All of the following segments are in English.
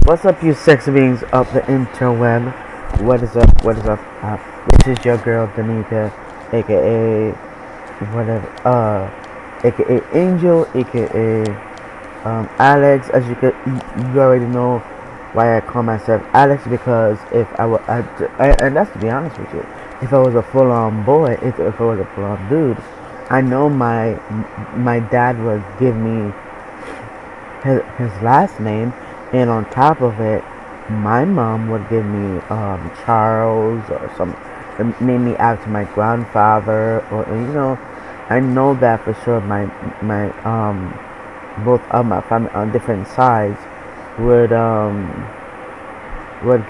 What's up, you sexy beings of the interweb? What is up? What is up? This is your girl Danica, aka whatever, aka Angel, aka Alex. As you already know why I call myself Alex, because if I were, and that's to be honest with you, if I was a full-on boy, if I was a full-on dude, I know my dad would give me his last name, and on top of it, my mom would give me Charles or some, name me after my grandfather, or I know that for sure. My both of my family on different sides would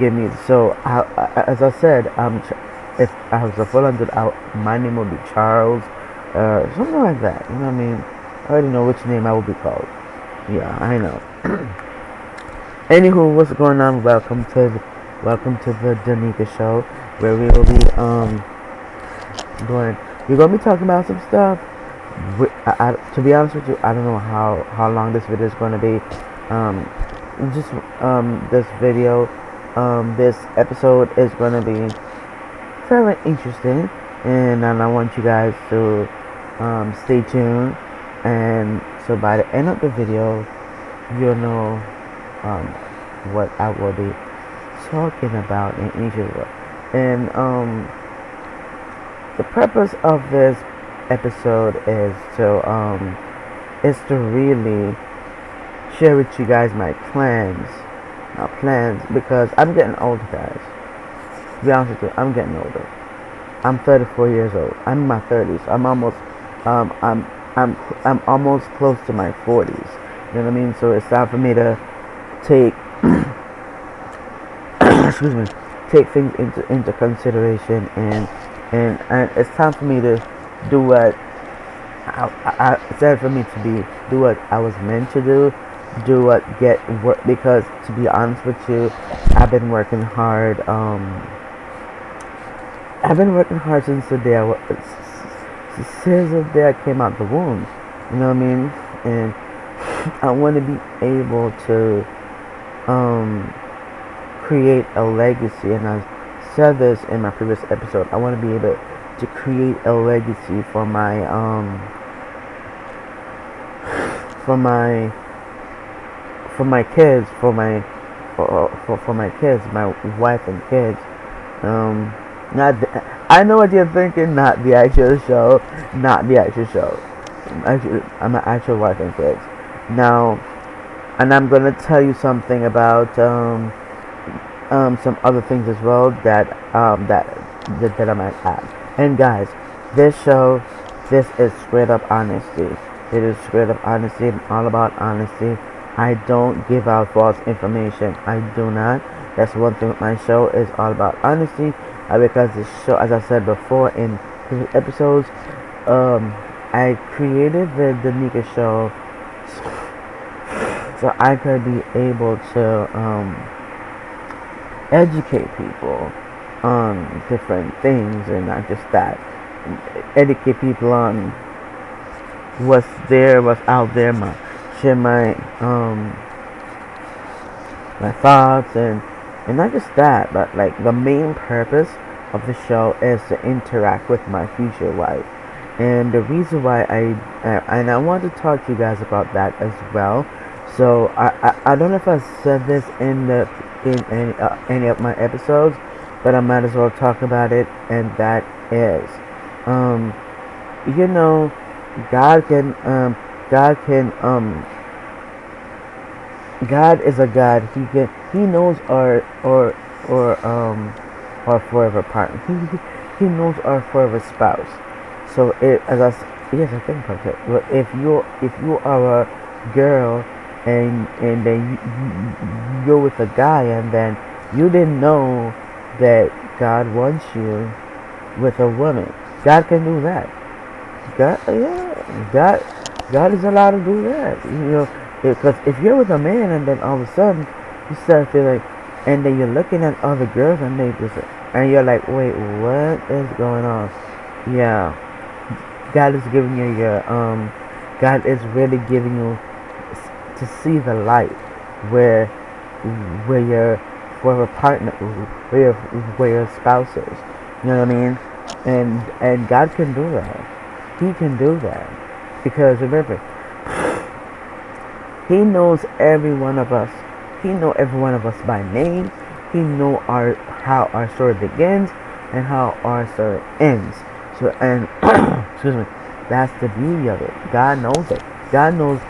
give me. So as I said, if I was a full hundred, my name would be Charles, something like that. You know what I mean? I already know which name I will be called. Yeah, I know. Anywho, what's going on? Welcome to the Danica show, where we will be we're gonna be talking about some stuff. To be honest with you, I don't know how long this video is gonna be. Just this video, this episode is gonna be very interesting, and I want you guys to stay tuned. And so by the end of the video, you'll know what I will be talking about in each of them. And the purpose of this episode is to really share with you guys my plans, because I'm getting older, guys. To be honest with you, I'm getting older. I'm 34 years old. I'm in my 30s. I'm almost close to my 40s. You know what I mean? So it's time for me to take excuse me, take things into consideration, and it's time for me to do what it's time for me to do what I was meant to do what get work. Because to be honest with you, I've been working hard. I've been working hard since the day I came out the womb. You know what I mean? And I want to be able to create a legacy, and I said this in my previous episode. I want to be able to create a legacy for my kids, for my kids, my wife and kids. I know what you're thinking. Not the actual show. Actually, I'm an actual wife and kids now. And I'm gonna tell you something about some other things as well that I might add. And guys, this is straight up honesty. It is straight up honesty, and all about honesty. I don't give out false information. I do not. That's one thing with my show, is all about honesty. Because this show, as I said before in previous episodes, I created the Danica show so I could be able to educate people on different things, and not just that. Educate people on what's out there. Share my thoughts, and not just that, but like the main purpose of the show is to interact with my future wife. And the reason why I want to talk to you guys about that as well. So I don't know if I said this in any of my episodes, but I might as well talk about it. And that is, God is a God. He knows our forever partner. He knows our forever spouse. So yes, I think about it. But if you are a girl, and then you're with a guy, and then you didn't know that God wants you with a woman, God can do that. God is allowed to do that. Because if you're with a man, and then all of a sudden you start feeling, and then you're looking at other girls, and and you're like, wait, what is going on? Yeah, God is giving you God is really giving you to see the light, where where your for a partner, where your spouse is. You know what I mean? And God can do that. He can do that because remember, He knows every one of us. He know every one of us by name. He know our how our story begins and how our story ends. So and excuse me, that's the beauty of it. God knows it. God knows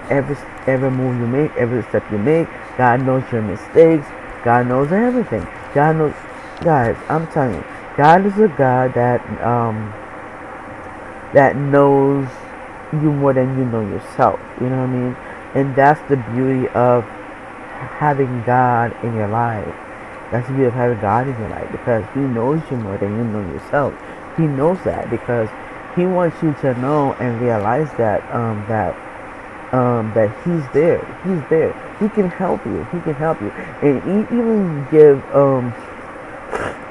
every move you make, every step you make. God knows your mistakes. God knows everything. God knows, guys. I'm telling you, God is a God that knows you more than you know yourself. You know what I mean? And that's the beauty of having God in your life. That's the beauty of having God in your life because He knows you more than you know yourself. He knows that because He wants you to know and realize that He's there. He's there. He can help you. He can help you, and He even give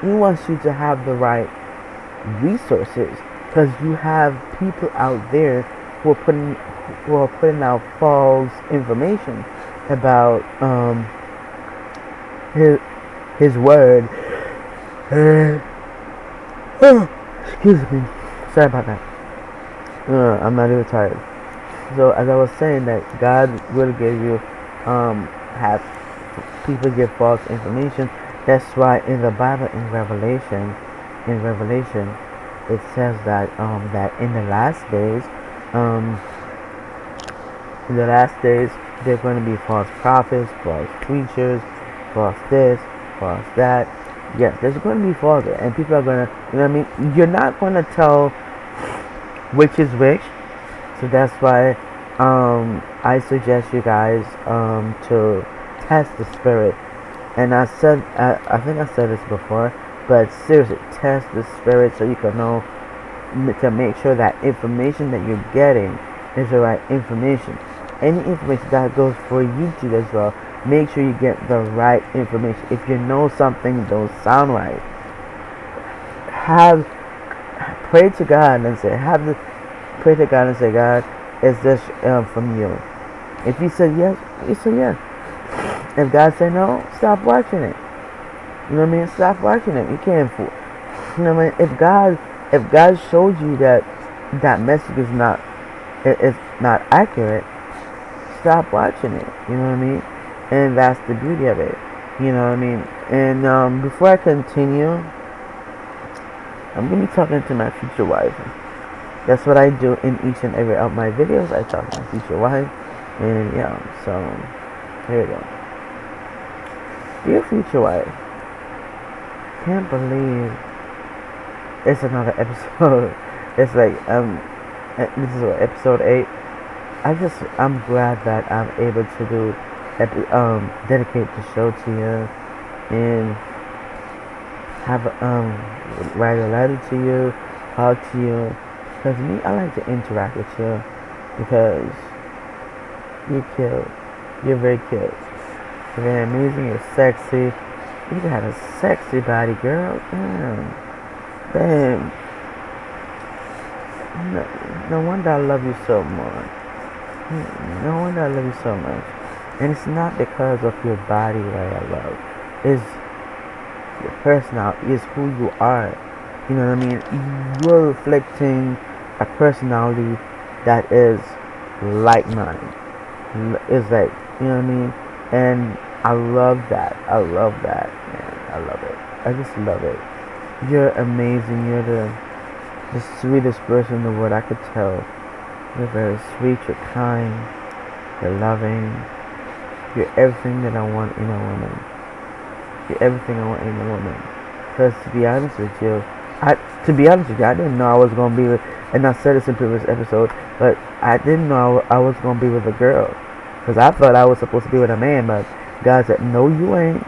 He wants you to have the right resources because you have people out there who are putting out false information about his word. Excuse me. Sorry about that. I'm not even tired. So as I was saying that God will give you have people give false information. That's why in the Bible in Revelation it says that in the last days um there are going to be false prophets, false preachers, false this, false that. Yes, there's going to be false, and people are going to, you know what I mean? You're not going to tell which is which, so that's why I suggest you guys to test the spirit. And I think I said this before, but seriously, test the spirit so you can know to make sure that information that you're getting is the right information. Any information that goes for YouTube as well, make sure you get the right information. If you know something don't sound right, have pray to God and say, pray to God and say, God, is this from you? If you say yes, you say yes. If God say no, stop watching it. You know what I mean? Stop watching it. You can't fool. You know what I mean? If God showed you that that message is not accurate, stop watching it. You know what I mean? And that's the beauty of it. You know what I mean? And before I continue, I'm gonna be talking to my future wife. That's what I do in each and every of my videos. I talk to my future wife, and yeah. So here we go. Dear future wife, can't believe it's another episode. It's like this is what, episode 8. I'm glad that I'm able to do dedicate the show to you and have write a letter to you, talk to you. Because me, I like to interact with you because you're cute. You're very cute. You're very amazing. You're sexy. You got a sexy body, girl. Damn. Damn. No wonder I love you so much. No wonder I love you so much. And it's not because of your body that I love. It's your personality. It's who you are. You know what I mean? You're reflecting a personality that is like mine. It's like, you know what I mean? And I love that. I love that, man. I love it. I just love it. You're amazing. You're the sweetest person in the world. I could tell. You're very sweet. You're kind. You're loving. You're everything that I want in a woman. You're everything I want in a woman. Because to be honest with you, I didn't know I was gonna be with, and I said this in previous episode, but I didn't know I was gonna be with a girl, cause I thought I was supposed to be with a man, but God said, no, you ain't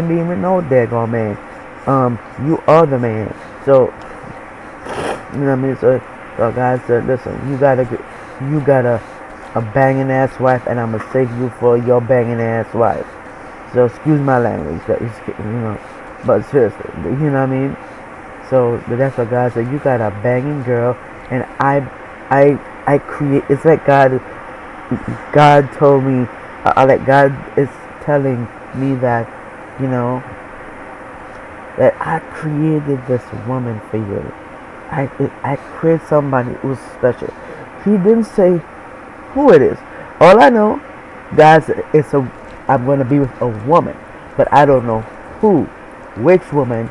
being with no daggone man. You are the man. So, you know what I mean. So God said, listen, you got a banging ass wife, and I'm gonna save you for your banging ass wife. So excuse my language, you know, but seriously, you know what I mean. So that's what God said. You got a banging girl, and I create. It's like God told me. Like God is telling me that, you know, that I created this woman for you. I created somebody who's special. He didn't say who it is. All I know, guys, I'm gonna be with a woman, but I don't know who, which woman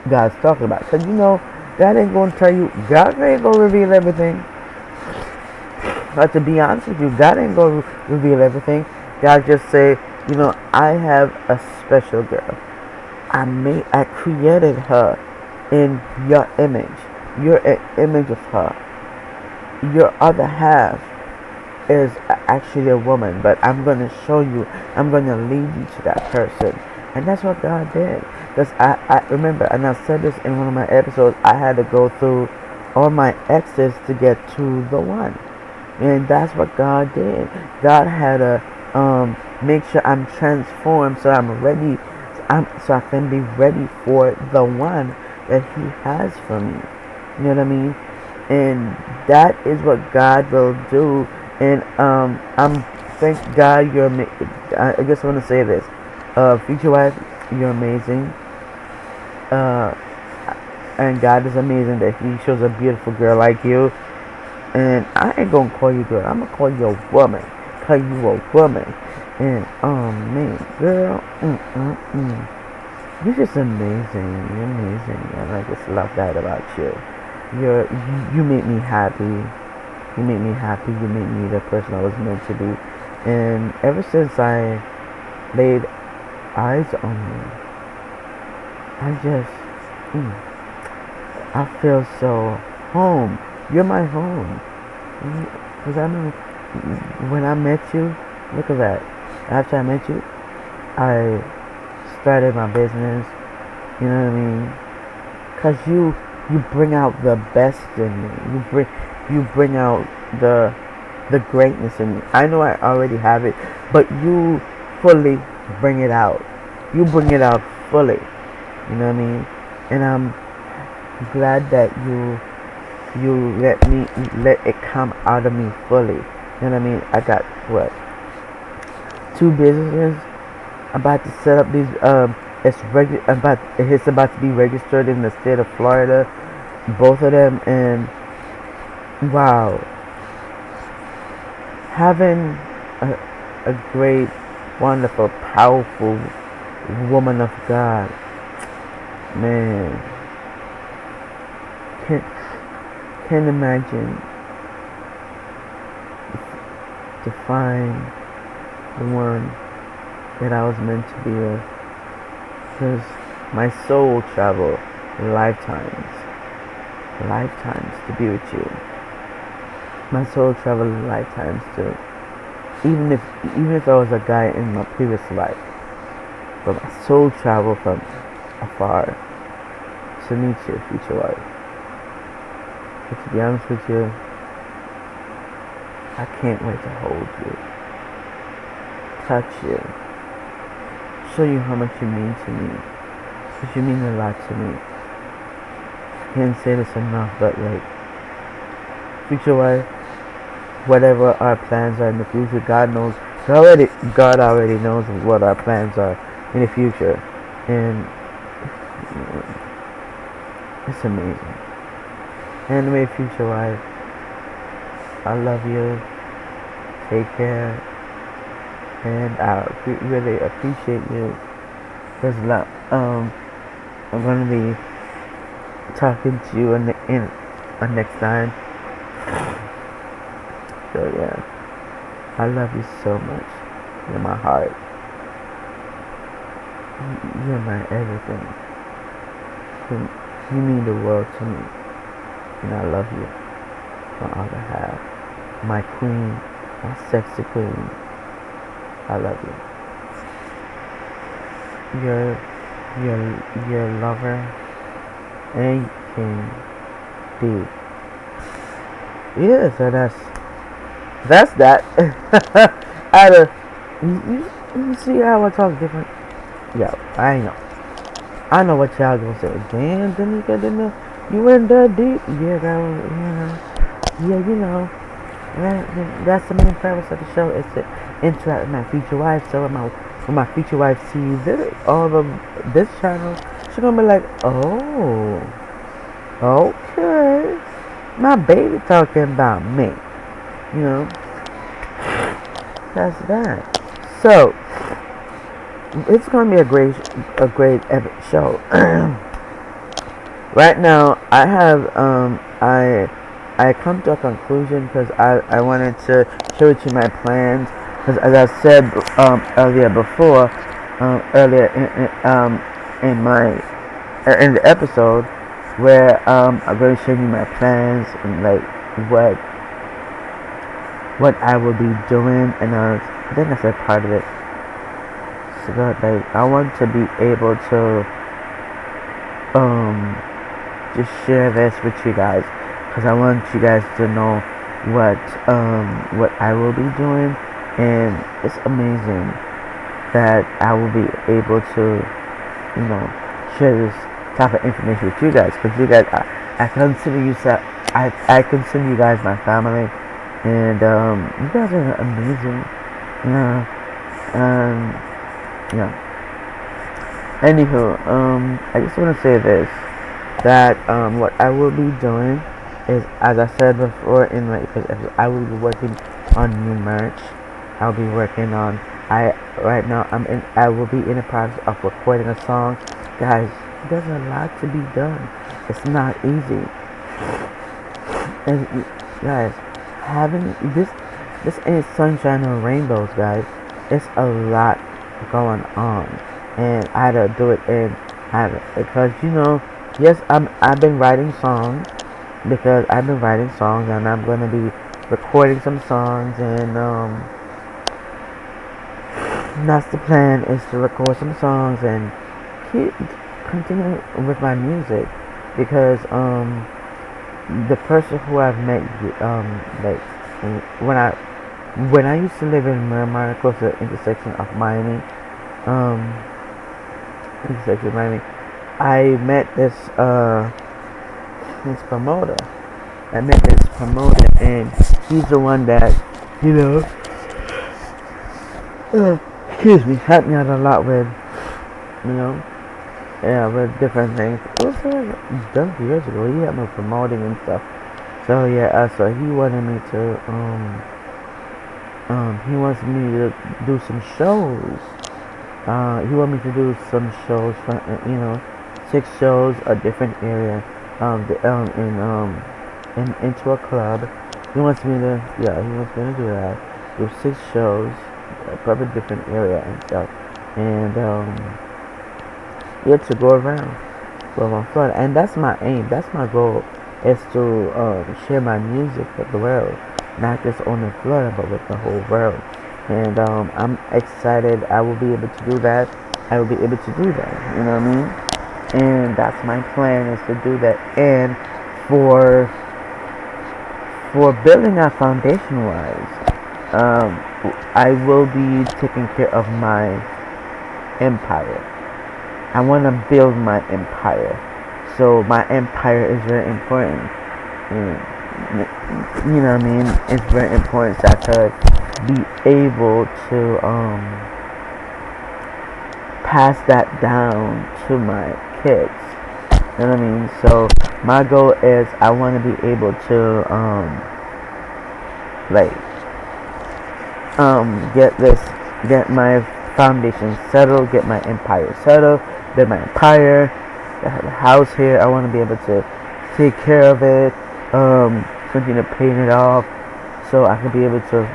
God's talking about. Cause God ain't gonna tell you. God ain't gonna reveal everything. But to be honest with you, God ain't gonna reveal everything. God just say, I have a special girl. I created her in your image. You're an image of her. Your other half is actually a woman, but I'm going to show you, I'm going to lead you to that person. And that's what God did. Because I remember, and I said this in one of my episodes, I had to go through all my exes to get to the one. And that's what God did. God had to make sure I'm transformed so I'm ready, so I can be ready for the one that He has for me. You know what I mean? And that is what God will do. And I'm thank God you're. I just want to say this, future wife, you're amazing. Uh, and God is amazing that He shows a beautiful girl like you. And I ain't gonna call you girl. I'm gonna call you a woman. Call you a woman. And man, girl, you're just amazing. You're amazing, and I just love that about you. You make me happy. You make me happy. You make me the person I was meant to be. And ever since I laid eyes on you, I just, I feel so home. You're my home. Because I know when I met you, look at that. After I met you, I started my business. You know what I mean? Because you bring out the best in me. You bring out the greatness in me. I know I already have it, but you fully bring it out. You bring it out fully. You know what I mean? And I'm glad that you let it come out of me fully. You know what I mean? I got what? 2 businesses. About to set up these it's about to be registered in the state of Florida. Both of them, and wow. Having a great, wonderful, powerful woman of God. Man, can't imagine to find the one that I was meant to be with. Because my soul traveled lifetimes to be with you. My soul traveled lifetimes to, even if I was a guy in my previous life, but my soul traveled from afar to meet your future wife. But to be honest with you, I can't wait to hold you, touch you, show you how much you mean to me, because you mean a lot to me. I can't say this enough, but like, future wife, whatever our plans are in the future, God already knows what our plans are in the future, and it's amazing. Anyway, future wife, I love you. Take care, and I really appreciate you. Because I'm gonna be talking to you in next time. So yeah, I love you so much. You're my heart. You're my everything. You mean the world to me, and I love you. My other half, my queen, my sexy queen. I love you. Your lover, and can be. Yeah, so that's that. You see how I talk different? Yeah, I know what y'all gonna say. Damn, Danica, you went that deep? Yeah, that was, that's the main purpose of the show, is to interact with my future wife, so my when my future wife sees all of this channel, she's gonna be like, oh, okay, my baby talking about me. You know, that's that. So it's gonna be a great epic show. Right now, I come to a conclusion because I wanted to share with you my plans. Because as I said earlier in my in the episode where I'm going to show you my plans and like what what I will be doing, and I think I said part of it. So that like I want to be able to um just share this with you guys because I want you guys to know what I will be doing, and it's amazing that I will be able to share this type of information with you guys because you guys I consider I consider you guys my family, and you guys are amazing. Um yeah. Anywho, I just want to say this that what I will be doing is, as I said before in my episode, I will be working on new merch. I'll be working on. Right now I will be in the process of recording a song, guys. There's a lot to be done. It's not easy, and guys, having this ain't sunshine or rainbows, guys. It's a lot going on, and I had to do it because yes, I've been writing songs because I've been writing songs, and I'm gonna be recording some songs, and that's the plan, is to record some songs and keep continue with my music because the person who I've met like when I used to live in Miramar, close to the intersection of Miami, um I met this promoter. I met this promoter, and he's the one that you know excuse me, helped me out a lot with you know yeah, with different things. It was done years ago. He had me promoting and stuff. So yeah, so he wanted me to he wants me to do some shows. He wanted me to do some shows for 6 shows, a different area, into a club. He wants me to do that. Do 6 shows, probably different area and stuff, and to go around Florida, and that's my aim. That's my goal, is to share my music with the world, not just only Florida, but with the whole world. And I'm excited. I will be able to do that. I will be able to do that. You know what I mean? And that's my plan, is to do that. And for building that foundation wise, I will be taking care of my empire. I want to build my empire. So my empire is very important. You know what I mean? It's very important that I could be able to pass that down to my kids. You know what I mean? So my goal is, I want to be able to like get my foundation settled, get my empire settled, build my empire. I have a house here. I want to be able to take care of it, continue to paint it off, so I can be able to,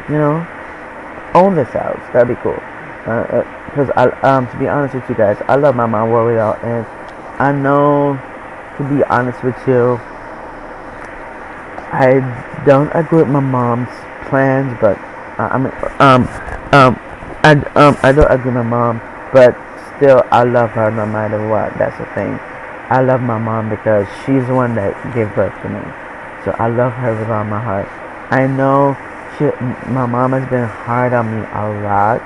own this house. That'd be cool. Because to be honest with you guys, I love my mom Warrior, and I know, to be honest with you, I don't agree with my mom's plans, but I don't agree with my mom, but still, I love her no matter what. That's the thing. I love my mom because she's the one that gave birth to me. So I love her with all my heart. I know my mom has been hard on me a lot,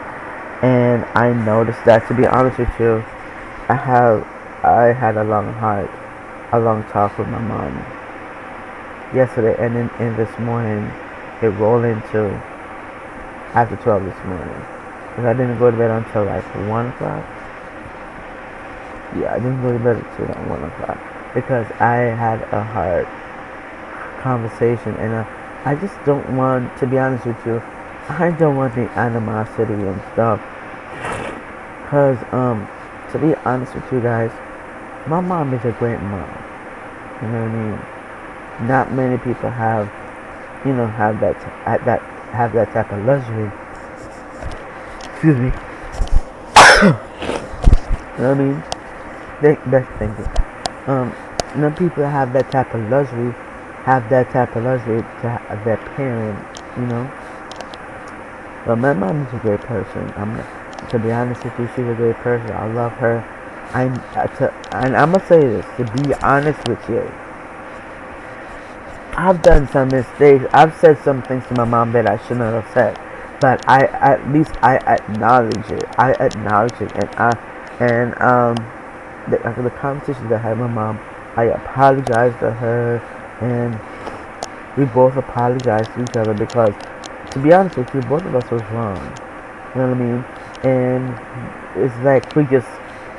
and I noticed that. To be honest with you, I had a long talk with my mom yesterday, and then this morning it rolled into after 12 this morning. Because I didn't go to bed until like 1 o'clock. Yeah, I didn't go to bed until like 1 o'clock. Because I had a hard conversation, and I just don't want, to be honest with you, I don't want the animosity and stuff. Because, to be honest with you guys, my mom is a great mom. You know what I mean? Not many people have, have that type of luxury. Excuse me. You know what I mean? That's thinking. No people have that type of luxury, to have their parent, you know. But my mom is a great person. To be honest with you, she's a great person. I love her. And I'm gonna say this, to be honest with you. I've done some mistakes. I've said some things to my mom that I shouldn't have said. But at least I acknowledge it. And the conversation that I had with my mom, I apologized to her, and we both apologized to each other because, to be honest with you, both of us was wrong. You know what I mean? And it's like we just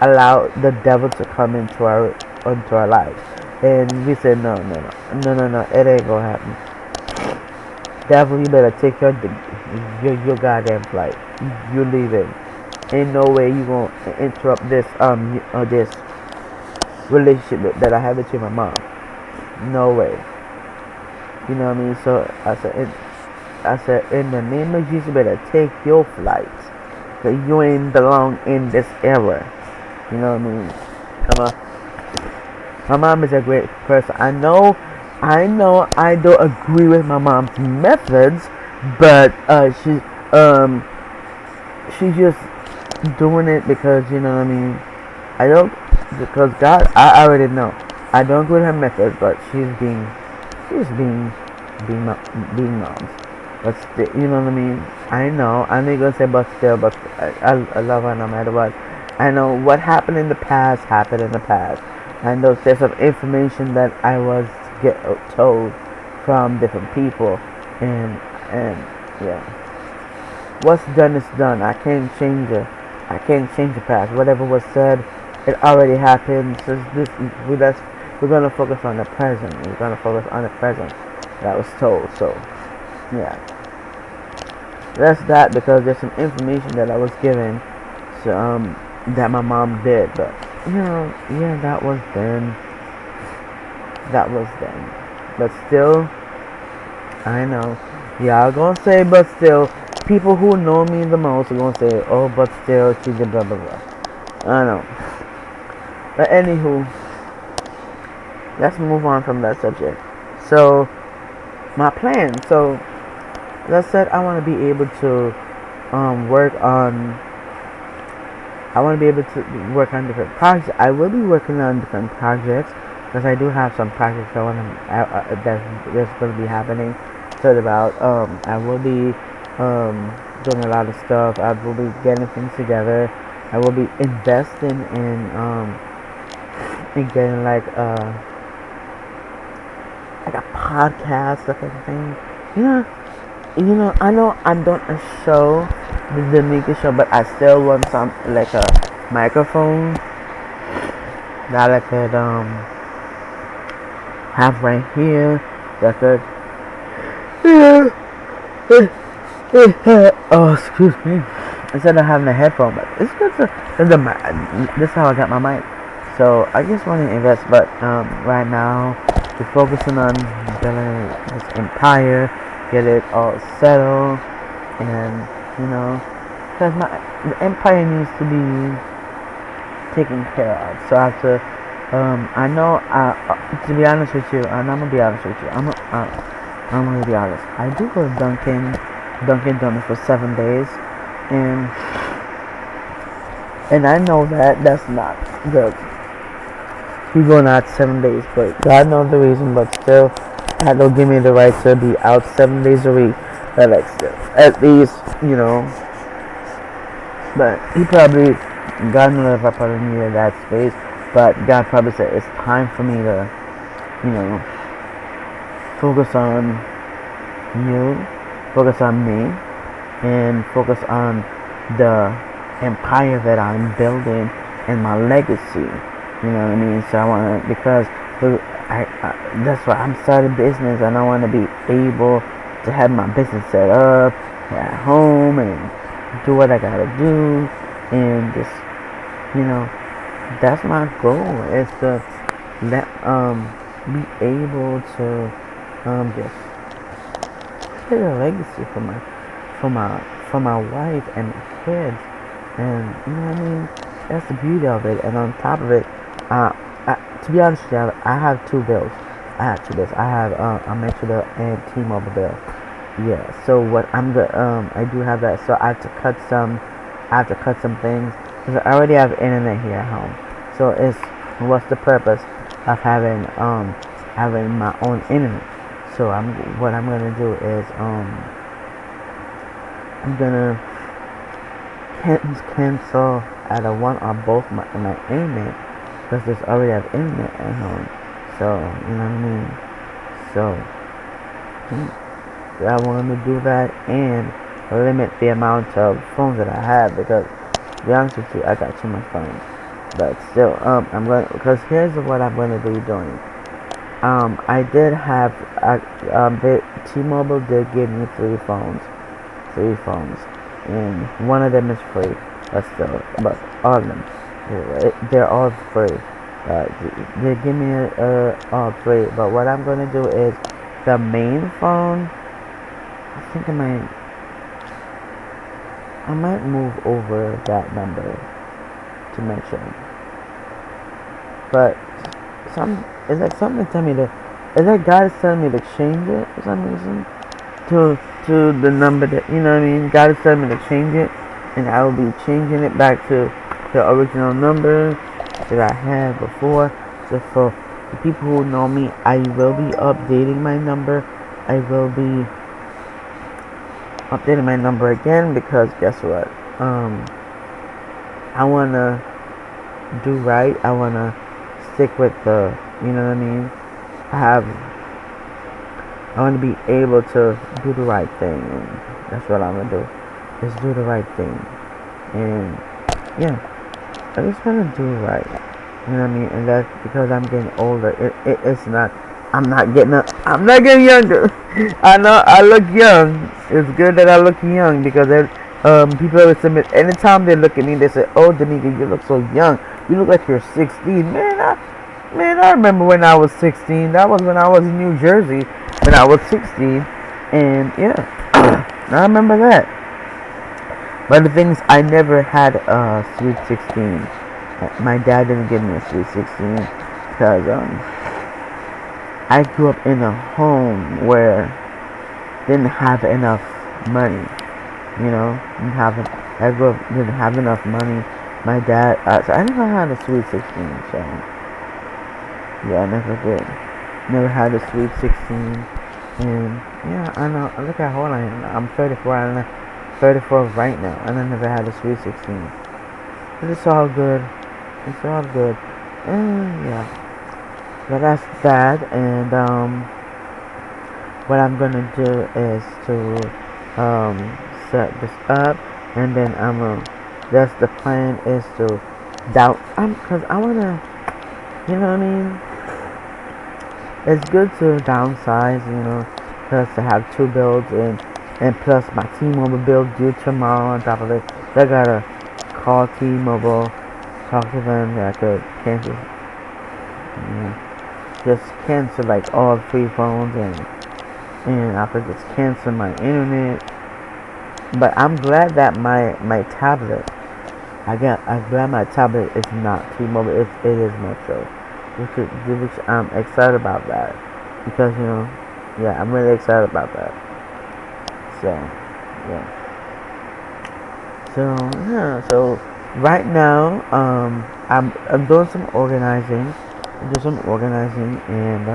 allow the devil to come into our lives, and we said no, it ain't gonna happen. Devil, you better take your goddamn flight. You leaving. Ain't no way you gonna interrupt this relationship that I have with my mom. No way. You know what I mean? So I said, in the name of Jesus, you better take your flight. Cause you ain't belong in this era. You know what I mean? My mom is a great person. I know I don't agree with my mom's methods, but she's just doing it because, you know what I mean. I don't, because God, I already know. I don't agree with her methods, but she's being moms. But still, you know what I mean. I know you're gonna say but still, but I love her no matter what. I know what happened in the past happened in the past. I know there's some information that I was told from different people, and yeah, what's done is done. I can't change it. I can't change the past. Whatever was said, it already happened. So we're gonna focus on the present. We're gonna focus on the present that was told. So yeah, that's that, because there's some information that I was given, so that my mom did, but yeah, that was then. But still, I know y'all gonna say, but still, people who know me the most are gonna say, oh, but still, she did blah blah blah. I know. But anywho, let's move on from that subject. So, my plan. So, as I said, I want to be able to work on. I want to be able to work on different projects. I will be working on different projects because I do have some projects that's going to be happening. So about I will be doing a lot of stuff. I will be getting things together. I will be investing in getting like a podcast or something. I know I'm doing a show, the Danica show, but I still want some like a microphone that I could have right here. That could oh, excuse me. Instead of having a headphone, but it's good to. This is how I got my mic. So I just want to invest, but right now we're focusing on building this empire, get it all settled, and because the empire needs to be taken care of. So I have to. I know. To be honest with you, and I'm gonna be honest with you. I'm gonna be honest. I do go to Dunkin' Donuts for 7 days, and I know that's not good. We going out 7 days, but God knows the reason. But still, that don't give me the right to be out 7 days a week. But like, still, at least But he probably, God knows if I probably needed that space. But God probably said it's time for me to, focus on you, focus on me, and focus on the empire that I'm building and my legacy. You know what I mean? So I want to, because that's why I'm starting business, and I want to be able to have my business set up at home and do what I gotta do, and just, you know, that's my goal, is to let be able to just create a legacy for my for my wife and my kids, and you know what I mean. That's the beauty of it. And on top of it, to be honest with you, I have two bills. I have a Metro and T-Mobile bill. Yeah. So what I'm gonna I do have that. So I have to cut some. I have to cut some things because I already have internet here at home. So it's, what's the purpose of having my own internet? So what I'm gonna do is I'm gonna cancel either one or both my internet, because there's already have internet at home. So you know what I mean. So I want to do that and limit the amount of phones that I have, because to be honest with you, I got too much phones. But still, I'm going, because here's what I'm gonna be doing. I did have T-Mobile did give me three phones, and one of them is free. But still, but all of them, they're all free. They give me all three. But what I'm gonna do is the main phone. I think I might move over that number to mention. But it's like something tell me to, it's like God is telling me to change it for some reason to the number that, you know what I mean. God is telling me to change it, and I will be changing it back to the original number that I had before. So for the people who know me, I will be updating my number. I will be updating my number again, because guess what? I wanna do right. I wanna stick with the, you know what I mean. I want to be able to do the right thing, and that's what I'm gonna do. Just do the right thing, and yeah, I just want to do right. You know what I mean? And that's because I'm getting older. It's not. I'm not getting younger. I know I look young. It's good that I look young, because people always submit. Anytime they look at me, they say, "Oh, Danica, you look so young. You look like you're 16." Man, I remember when I was 16. That was when I was in New Jersey. When I was 16, and yeah, I remember that. But the thing is, I never had a Sweet 16. My dad didn't give me a Sweet 16, because I grew up in a home where didn't have enough money. You know, I grew up didn't have enough money. My dad, so I never had a Sweet 16. So yeah, I never did. Never had a Sweet 16. And yeah, I know. Look at how old I am. I'm 34. I'm 34 right now, and I never had a Sweet 16. But it's all good. It's all good. And yeah, but that's that. And what I'm gonna do is to set this up, and then that's the plan, is to cause I wanna, you know what I mean. It's good to downsize, you know, plus to have two builds, and plus my T-Mobile bill due tomorrow. On top of it, I gotta call T-Mobile, talk to them that I could cancel, just cancel like all three phones, and I could just cancel my internet. But I'm glad that my tablet, I'm glad my tablet is not T-Mobile. It is Metro. Which I'm excited about that, because you know, yeah, I'm really excited about that. So yeah, so right now, I'm doing some organizing, and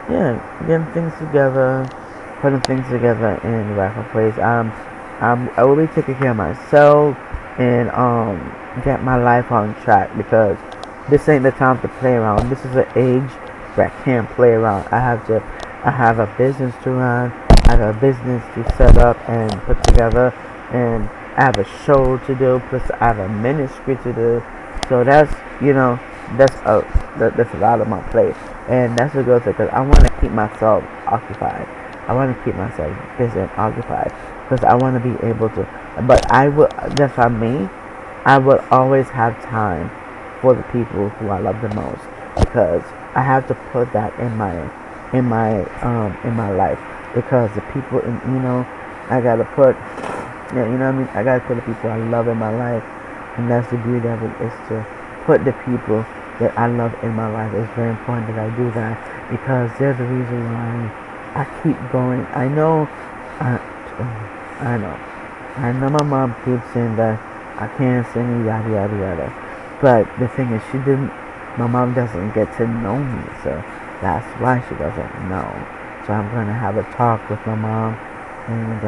yeah, getting things together, putting things together in the right place. I will be taking care of myself, and get my life on track, because this ain't the time to play around. This is an age where I can't play around. I have a business to run. I have a business to set up and put together. and I have a show to do, plus I have a ministry to do. So that's, that's that's a lot on my plate, and that's a good thing because I want to keep myself occupied. I want to keep myself busy and occupied because I want to be able to. But I will. That's what I mean. I will always have time for the people who I love the most because I have to put that in my life because the people in, I gotta put, yeah, you know what I mean, I gotta put the people I love in my life, and that's the beauty of it, is to put the people that I love in my life. It's very important that I do that because they're the reason why I keep going. I, I know I know my mom keeps saying that I can't sing, yada yada yada, but the thing is, my mom doesn't get to know me, so that's why she doesn't know. So I'm gonna have a talk with my mom and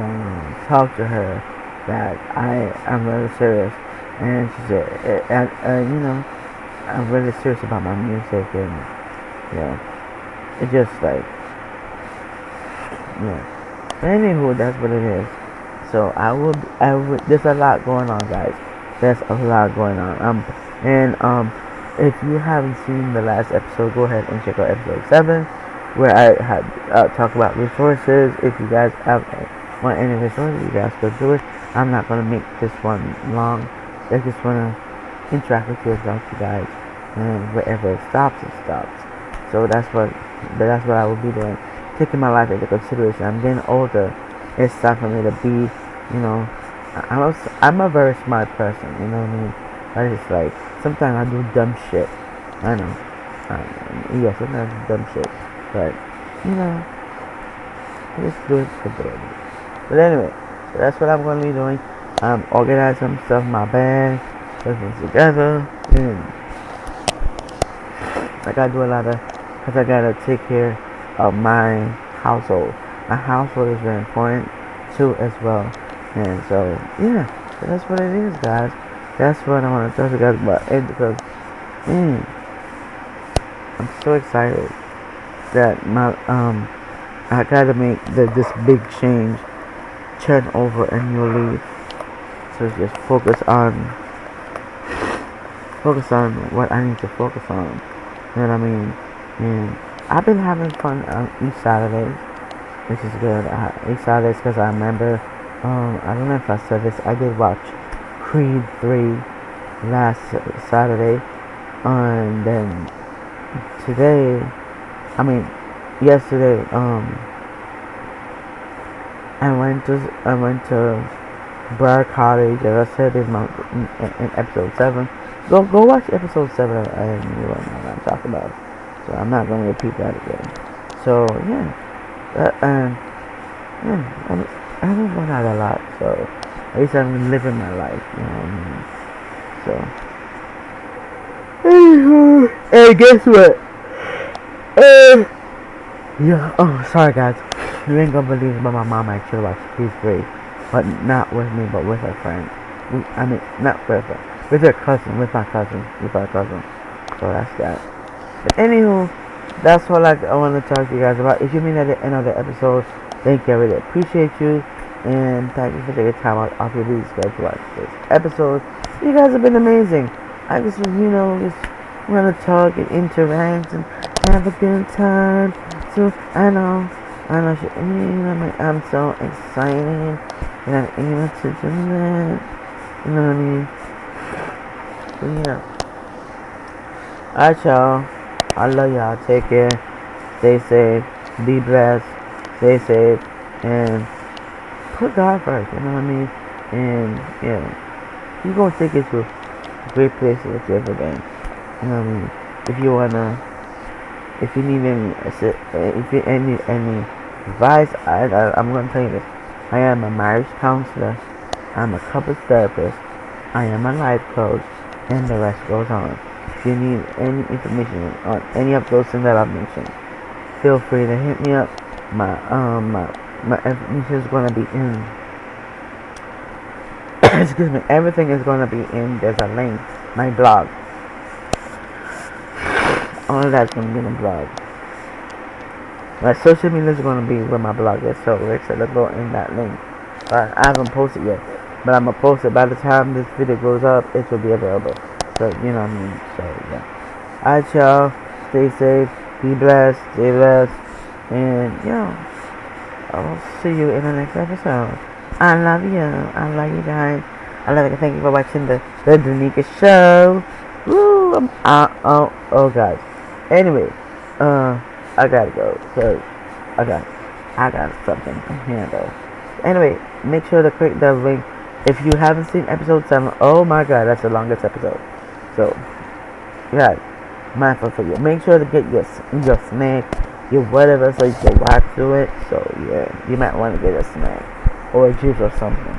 talk to her that I'm really serious. And she said, I'm really serious about my music, and it's just like, But anywho, that's what it is. So I would. There's a lot going on, guys. There's a lot going on. If you haven't seen the last episode, go ahead and check out episode 7, where I had talk about resources. If you guys want any resources, you guys go do it. I'm not gonna make this one long. I just wanna interact with you about you guys, and wherever it stops, it stops. So that's what I will be doing, taking my life into consideration. I'm getting older. It's time for me to be, I'm a very smart person. You know what I mean? But it's like sometimes I do dumb shit. I know. Yeah, sometimes I do dumb shit, but I just do it for good. But anyway, so that's what I'm gonna be doing. Organize some stuff in my bag, put things together, and I gotta do a lot of, cause I gotta take care of my household. My household is very important too, as well. And so so that's what it is, guys. That's what I want to talk to you guys about. And because I'm so excited that I gotta make this big change, turn over a new leaf. So just focus on what I need to focus on. You know what I mean? And I've been having fun on each Saturday, which is good. Each Saturday, because I remember, I don't know if I said this, I did watch Creed 3 last Saturday, and then yesterday, I went to Briar Cottage, as I said in episode 7. Go watch episode 7. I didn't know what I'm talking about, so I'm not gonna repeat that again. So and I haven't gone out a lot, so at least I'm living my life, you know what I mean? So, anywho, hey, guess what? Oh, sorry guys, you ain't gonna believe it, but my mom actually watched Creed 3, but not with me, but with her friend. Not with her, with her cousin, with our cousin. So that's that. But anywho, that's what I want to talk to you guys about. If you mean at the end of the episode, thank you, I really appreciate you, and thank you for taking time out of your busy schedule to watch this episode. You guys have been amazing. I just want to talk and interact and have a good time. So I know, I'm so excited that I'm able to do that. You know what I mean? So alright, y'all. I love y'all. Take care. Stay safe. Be blessed. Stay safe. And put God first. You know what I mean? And He's gonna take you to great places if you ever been. You know what I mean? If you need any advice, I'm gonna tell you this. I am a marriage counselor. I'm a couples therapist. I am a life coach, and the rest goes on. If you need any information on any of those things that I've mentioned, feel free to hit me up. My information is gonna be in. Excuse me. Everything is gonna be in. There's a link. My blog. All of that's gonna be in the blog. My social media is gonna be where my blog is. So let's go in that link. I haven't posted yet. but I'm gonna post it by the time this video goes up. It will be available. So you know what I mean. So yeah. Alright, y'all. Stay safe. Be blessed. Stay blessed. And I'll see you in the next episode. I love you. I love you guys. I love you. Thank you for watching the Danica show. Woo! Oh guys. Anyway, I gotta go. So I got something to handle. Anyway, make sure to click the link if you haven't seen episode 7. Oh my god, that's the longest episode. So, yeah, mindful for you. Make sure to get your snack, your whatever, so you can watch through it. So yeah, you might want to get a snack or a juice or something.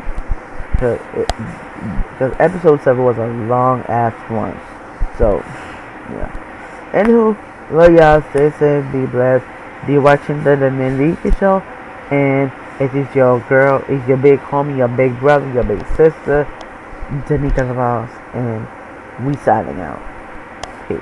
Because episode 7 was a long ass one. So yeah. Anywho, love y'all. Stay safe. Be blessed. Be watching the Danica show. And it is your girl, it's your big homie, your big brother, your big sister, Danica Ross, and we signing out. Peace.